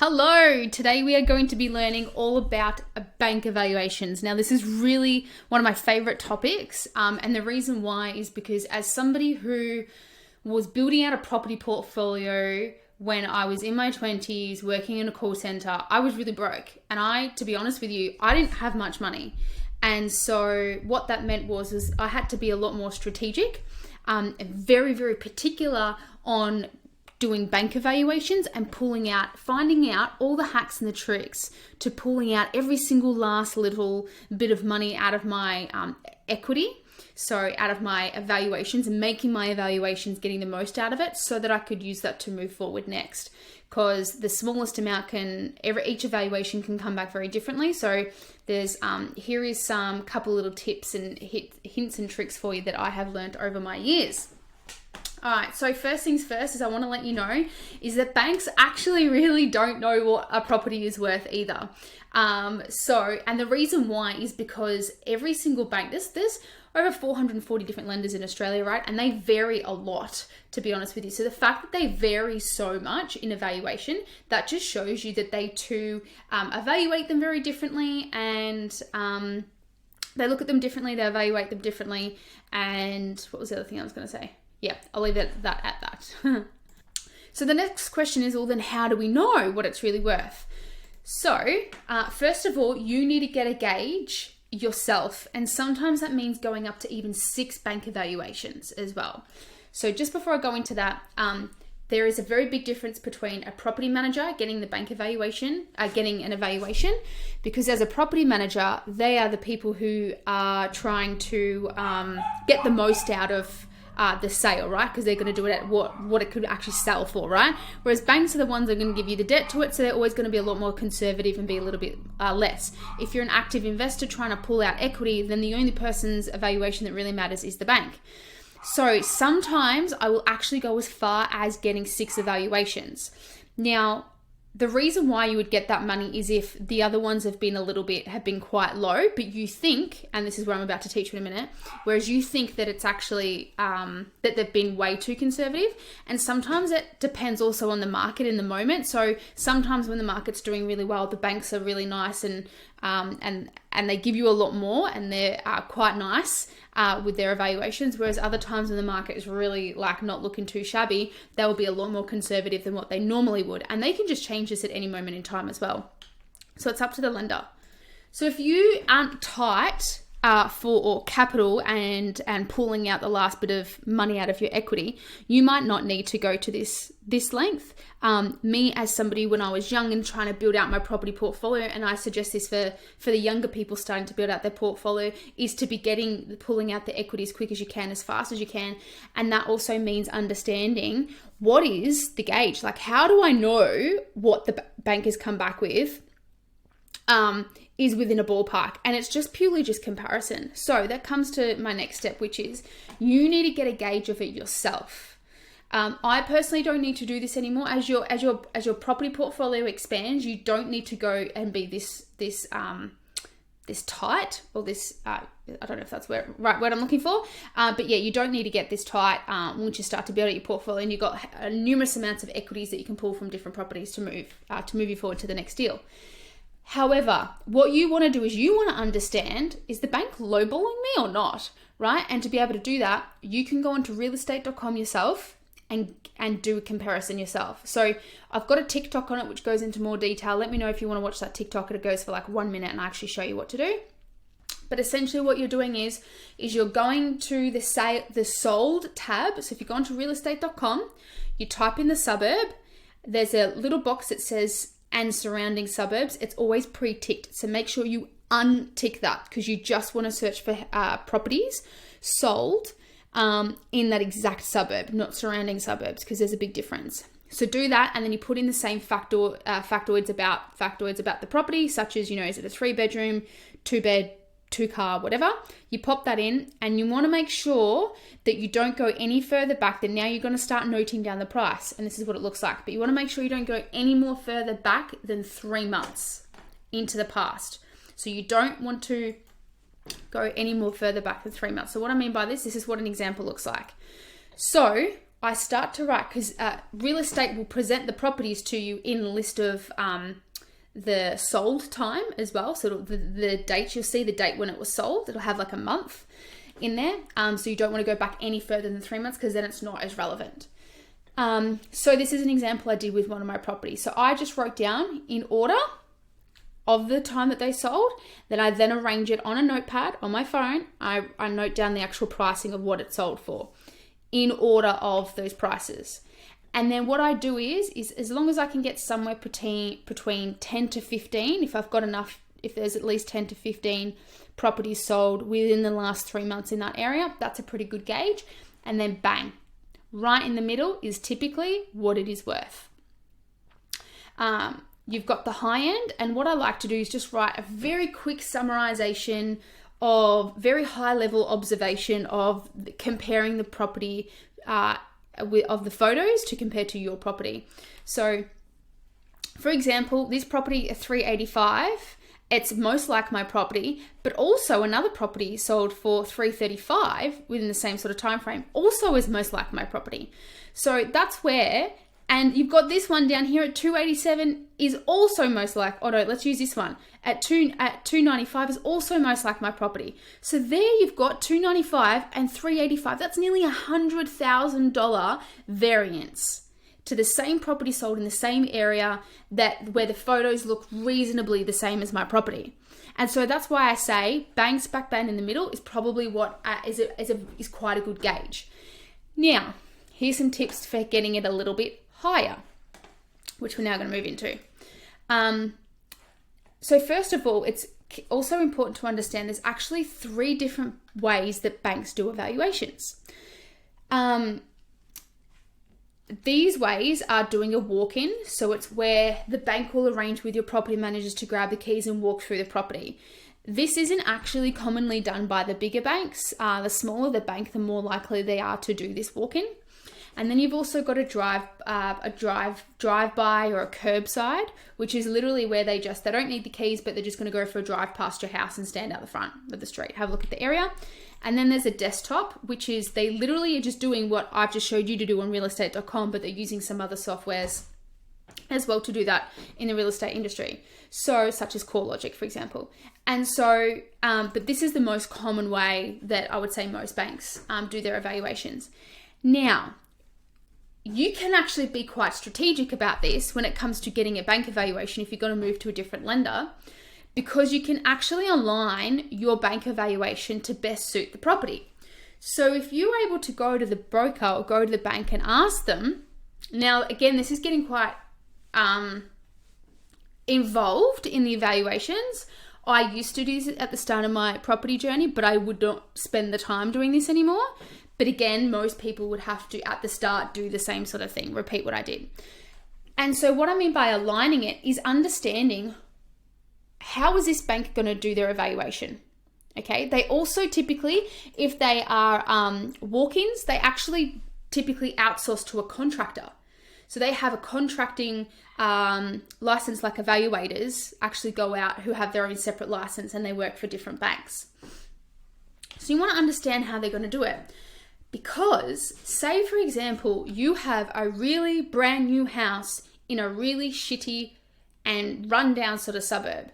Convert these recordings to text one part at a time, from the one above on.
Hello, today we are going to be learning all about bank evaluations. Now this is really one of my favorite topics and the reason why is because as somebody who was building out a property portfolio when I was in my 20s working in a call center, I was really broke and to be honest with you, I didn't have much money. And so what that meant was I had to be a lot more strategic, very, very particular on doing bank evaluations and finding out all the hacks and the tricks to pulling out every single last little bit of money out of my equity. So out of my evaluations and making my evaluations, getting the most out of it so that I could use that to move forward next. Because the smallest amount each evaluation can come back very differently. So here is some couple little tips and hints and tricks for you that I have learned over my years. All right, so first things first is I want to let you know is that banks actually really don't know what a property is worth either. And the reason why is because every single bank, there's over 440 different lenders in Australia, right? And they vary a lot, to be honest with you. So the fact that they vary so much in evaluation, that just shows you that they too evaluate them very differently and they look at them differently, they evaluate them differently. And what was the other thing I was going to say? Yeah, I'll leave it at that. So the next question is, well, then how do we know what it's really worth? So first of all, you need to get a gauge yourself. And sometimes that means going up to even 6 bank evaluations as well. So just before I go into that, there is a very big difference between a property manager getting an evaluation, because as a property manager, they are the people who are trying to get the most out of the sale, right? Because they're going to do it at what it could actually sell for, right? Whereas banks are the ones that are going to give you the debt to it, so they're always going to be a lot more conservative and be a little bit less. If you're an active investor trying to pull out equity, then the only person's evaluation that really matters is the bank. So sometimes I will actually go as far as getting 6 evaluations. Now, the reason why you would get that money is if the other ones have been quite low, but you think, and this is what I'm about to teach you in a minute, whereas you think that it's actually, that they've been way too conservative. And sometimes it depends also on the market in the moment. So sometimes when the market's doing really well, the banks are really nice and they give you a lot more and they're quite nice with their evaluations, whereas other times when the market is really not looking too shabby, they will be a lot more conservative than what they normally would, and they can just change this at any moment in time as well. So it's up to the lender. So if you aren't tight for capital and pulling out the last bit of money out of your equity, you might not need to go to this length. Me as somebody when I was young and trying to build out my property portfolio, and I suggest this for the younger people starting to build out their portfolio, is to be pulling out the equity as quick as you can, as fast as you can. And that also means understanding what is the gauge. How do I know what the bank has come back with is within a ballpark? And it's just purely comparison. So that comes to my next step, which is you need to get a gauge of it yourself. I personally don't need to do this anymore. As your property portfolio expands, you don't need to go and be this tight, or this I don't know if that's the right word I'm looking for, but yeah, you don't need to get this tight once you start to build out your portfolio and you've got numerous amounts of equities that you can pull from different properties to move you forward to the next deal. However, what you want to do is you want to understand, is the bank lowballing me or not, right? And to be able to do that, you can go onto realestate.com yourself and do a comparison yourself. So I've got a TikTok on it which goes into more detail. Let me know if you want to watch that TikTok. It goes for 1 minute and I actually show you what to do. But essentially what you're doing is you're going to the sold tab. So if you go onto realestate.com, you type in the suburb, there's a little box that says and surrounding suburbs. It's always pre-ticked. So make sure you untick that because you just want to search for properties sold in that exact suburb, not surrounding suburbs, because there's a big difference. So do that, and then you put in the same factoids about the property, such as, is it a 3-bedroom, 2-bed, 2-car, whatever. You pop that in, and you want to make sure that you don't go any further back. Then now you're going to start noting down the price, and this is what it looks like. But you want to make sure you don't go any more further back than 3 months into the past. So you don't want to go any more further back than 3 months. So what I mean by this is what an example looks like. So I start to write, because real estate will present the properties to you in a list of the sold time as well. So the date, you'll see the date when it was sold. It'll have like a month in there. So you don't want to go back any further than 3 months, because then it's not as relevant. So this is an example I did with one of my properties. So I just wrote down in order of the time that they sold. Then I arrange it on a notepad on my phone. I note down the actual pricing of what it sold for in order of those prices. And then what I do is as long as I can get somewhere between 10 to 15, if I've got enough, if there's at least 10 to 15 properties sold within the last 3 months in that area, that's a pretty good gauge. And then bang, right in the middle is typically what it is worth. You've got the high end, and what I like to do is just write a very quick summarization of very high level observation of comparing the property of the photos to compare to your property. So for example, this property at 385, it's most like my property, but also another property sold for 335 within the same sort of time frame also is most like my property. So that's where, and you've got this one down here at 287 is also most like, oh no, let's use this one. At 295 is also most like my property. So there you've got 295 and 385. That's nearly $100,000 variance to the same property sold in the same area where the photos look reasonably the same as my property. And so that's why I say bang smack bang in the middle is probably what is quite a good gauge. Now, here's some tips for getting it a little bit higher, which we're now going to move into. So first of all, it's also important to understand there's actually 3 different ways that banks do evaluations. These ways are doing a walk-in, so it's where the bank will arrange with your property managers to grab the keys and walk through the property. This isn't actually commonly done by the bigger banks. The smaller the bank, the more likely they are to do this walk-in. And then you've also got a drive-by or a curbside, which is literally where they don't need the keys, but they're just going to go for a drive past your house and stand out the front of the street, have a look at the area. And then there's a desktop, which is they literally are just doing what I've just showed you to do on realestate.com, but they're using some other softwares as well to do that in the real estate industry. So such as CoreLogic, for example. And so, but this is the most common way that I would say most banks do their evaluations. Now, you can actually be quite strategic about this when it comes to getting a bank evaluation if you're going to move to a different lender, because you can actually align your bank evaluation to best suit the property. So if you're able to go to the broker or go to the bank and ask them, now again, this is getting quite involved in the evaluations. I used to do this at the start of my property journey, but I would not spend the time doing this anymore. But again, most people would have to, at the start, do the same sort of thing, repeat what I did. And so what I mean by aligning it is understanding how is this bank going to do their evaluation? Okay. They also typically, if they are walk-ins, they actually typically outsource to a contractor. So they have a contracting license, like evaluators actually go out who have their own separate license and they work for different banks. So you want to understand how they're going to do it. Because say, for example, you have a really brand new house in a really shitty and rundown sort of suburb,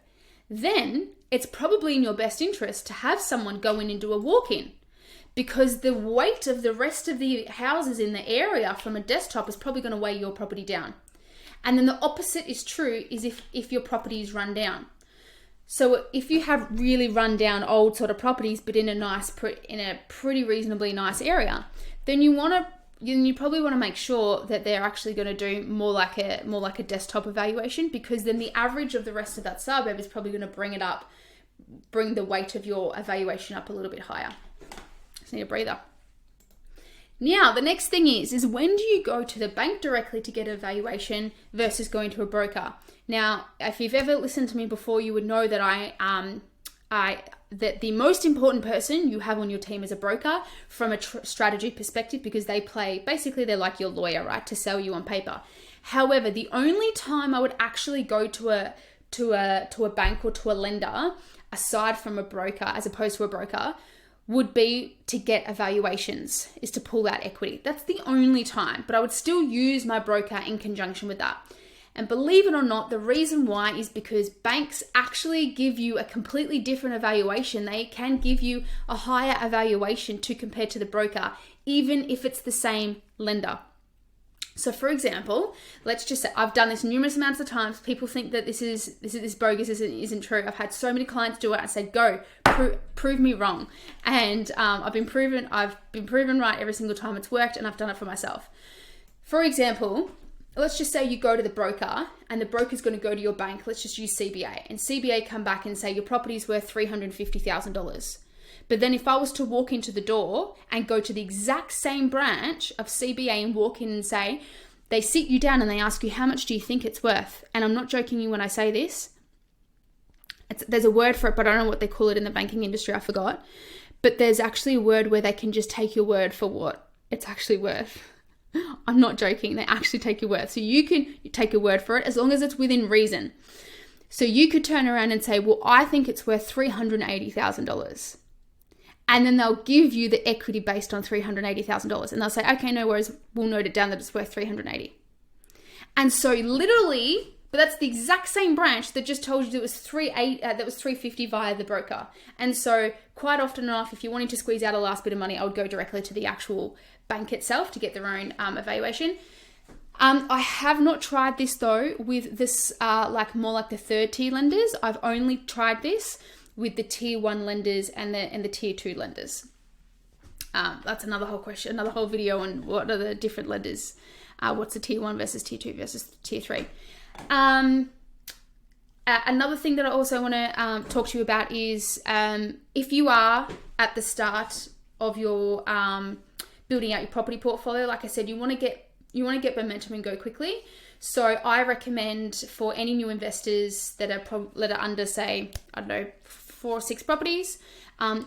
then it's probably in your best interest to have someone go in and do a walk-in, because the weight of the rest of the houses in the area from a desktop is probably going to weigh your property down. And then the opposite is true is if your property is run down. So if you have really run down old sort of properties, but in a pretty reasonably nice area, then you probably want to make sure that they're actually going to do more like a desktop evaluation, because then the average of the rest of that suburb is probably going to bring the weight of your evaluation up a little bit higher. Just need a breather. Now, the next thing is when do you go to the bank directly to get an evaluation versus going to a broker? Now, if you've ever listened to me before, you would know that that the most important person you have on your team is a broker from a strategy perspective, because they're like your lawyer, right, to sell you on paper. However, the only time I would actually go to a bank or to a lender aside from a broker, as opposed to a broker, would be to get evaluations, is to pull out equity. That's the only time, but I would still use my broker in conjunction with that. And believe it or not, the reason why is because banks actually give you a completely different evaluation. They can give you a higher evaluation to compare to the broker, even if it's the same lender. So for example, let's just say, I've done this numerous amounts of times. People think that this is bogus, isn't true. I've had so many clients do it. I said, go, prove me wrong. And I've been proven right every single time it's worked, and I've done it for myself. For example, let's just say you go to the broker and the broker's going to go to your bank. Let's just use CBA, and CBA come back and say your property's worth $350,000. But then if I was to walk into the door and go to the exact same branch of CBA and walk in and say, they sit you down and they ask you, how much do you think it's worth? And I'm not joking you when I say this. There's a word for it, but I don't know what they call it in the banking industry. I forgot. But there's actually a word where they can just take your word for what it's actually worth. I'm not joking. They actually take your word. So you can take a word for it as long as it's within reason. So you could turn around and say, well, I think it's worth $380,000. And then they'll give you the equity based on $380,000. And they'll say, okay, no worries. We'll note it down that it's worth $380,000. And so literally, but that's the exact same branch that just told you that it was $350,000 via the broker. And so quite often enough, if you're wanting to squeeze out a last bit of money, I would go directly to the actual bank itself to get their own evaluation. I have not tried this though with this more like the third tier lenders. I've only tried this with the tier 1 lenders and the tier 2 lenders. That's another whole question, another whole video on what are the different lenders. What's the tier 1 versus tier 2 versus tier 3. Another thing that I also want to talk to you about is if you are at the start of your building out your property portfolio, like I said, you want to get momentum and go quickly. So I recommend for any new investors that are under, say, I don't know, 4 or 6 properties,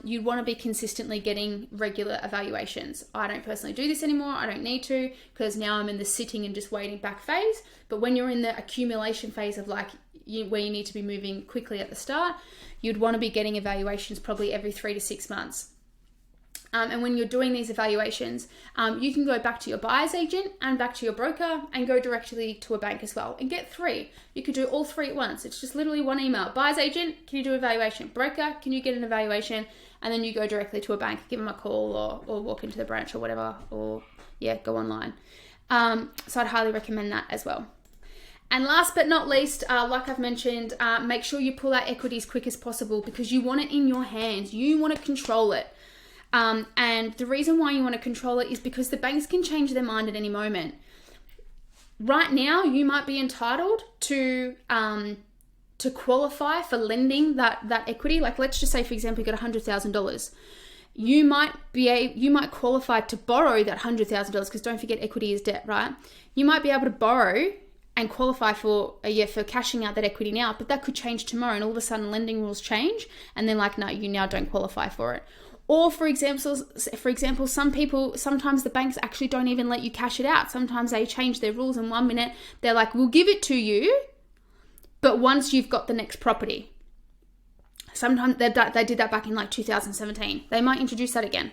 you'd want to be consistently getting regular evaluations. I don't personally do this anymore. I don't need to, because now I'm in the sitting and just waiting back phase. But when you're in the accumulation phase of where you need to be moving quickly at the start, you'd want to be getting evaluations probably every 3 to 6 months. And when you're doing these evaluations, you can go back to your buyer's agent and back to your broker and go directly to a bank as well and get 3. You could do all 3 at once. It's just literally one email. Buyer's agent, can you do evaluation? Broker, can you get an evaluation? And then you go directly to a bank, give them a call or walk into the branch or whatever, or go online. So I'd highly recommend that as well. And last but not least, like I've mentioned, make sure you pull out equity as quick as possible because you want it in your hands. You want to control it. And the reason why you want to control it is because the banks can change their mind at any moment. Right now, you might be entitled to qualify for lending that equity. Like, let's just say, for example, you got $100,000. You might qualify to borrow that $100,000 because don't forget, equity is debt, right? You might be able to borrow and qualify for cashing out that equity now, but that could change tomorrow, and all of a sudden, lending rules change, and then no, you now don't qualify for it. Or for example, sometimes the banks actually don't even let you cash it out. Sometimes they change their rules in 1 minute. They're like, we'll give it to you, but once you've got the next property. Sometimes they did that back in 2017. They might introduce that again.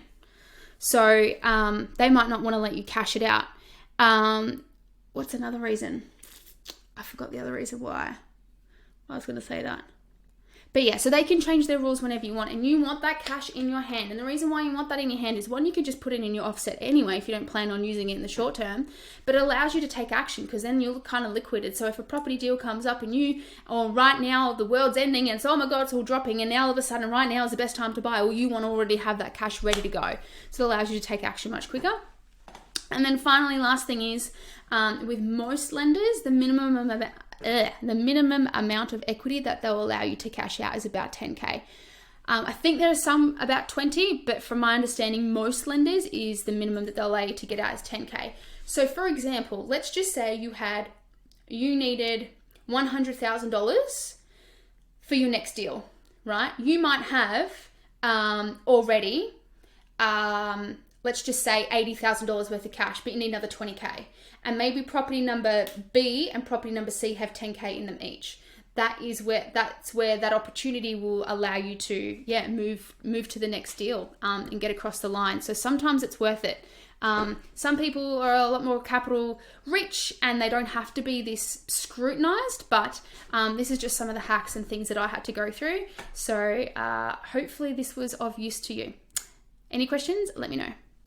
So they might not want to let you cash it out. What's another reason? I forgot the other reason why. I was going to say that. But yeah, so they can change their rules whenever you want, and you want that cash in your hand. And the reason why you want that in your hand is, one, you could just put it in your offset anyway if you don't plan on using it in the short term, but it allows you to take action because then you're kind of liquided. So if a property deal comes up and right now the world's ending and so, oh my God, it's all dropping, and now all of a sudden right now is the best time to buy, well, you want to already have that cash ready to go. So it allows you to take action much quicker. And then finally, last thing is, with most lenders, the minimum amount of equity that they'll allow you to cash out is about 10K. I think there are some about 20, but from my understanding, most lenders is the minimum that they'll allow you to get out is 10K. So for example, let's just say you needed $100,000 for your next deal, right? You might have already, let's just say $80,000 worth of cash, but you need another 20K. And maybe property number B and property number C have 10K in them each. that's where that opportunity will allow you to move to the next deal and get across the line. So sometimes it's worth it. Some people are a lot more capital rich and they don't have to be this scrutinized, but this is just some of the hacks and things that I had to go through. So hopefully this was of use to you. Any questions? Let me know.